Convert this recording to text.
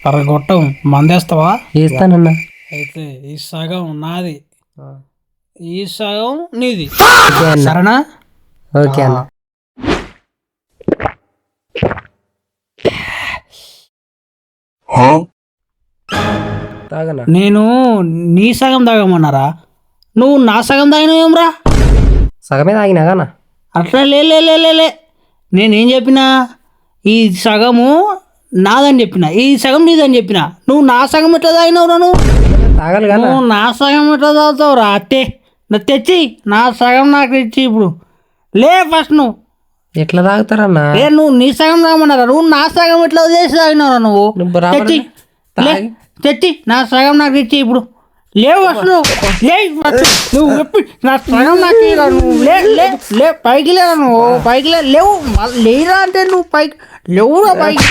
అరగొట్టం మందేస్తావా? వేస్తానన్నా. అయితే ఈ సగం నాది, ఈ సగం నీది. సరేనా? ఓకే అన్న. తాగనా? నేను నీ సగం తాగమన్నారా? నువ్వు నా సగం తాగినవేమ్రా? సగమే తాగినాగానా? అట్లా లే. నేనేం చెప్పినా? ఈ సగము నాదని చెప్పిన, ఈ సగం నీదని చెప్పిన. నువ్వు నా సగం ఎట్లా తాగినవురా? తాగాలి కదా. నువ్వు నా సగం ఎట్లా తాగుతావురా? అట్టే నా తెచ్చి నా సగం నాకు ఇచ్చి ఇప్పుడు లే. ఫస్ట్ నువ్వు ఎట్లా తాగుతారన్నా? నువ్వు నీ సగం తాగమన్నారా? నువ్వు నా సగం ఎట్లా చేసి తాగినవురా? నువ్వు తెచ్చి తెచ్చి నా సగం నాకు ఇచ్చి ఇప్పుడు లేవు. ఫస్ట్ నువ్వు చెప్పి నా సగం నాకు ఇరా. నువ్వు లే పైకి లేరా? నువ్వు పైకి లేవు లేరా అంటే నువ్వు పైకి లేవురా పైకి.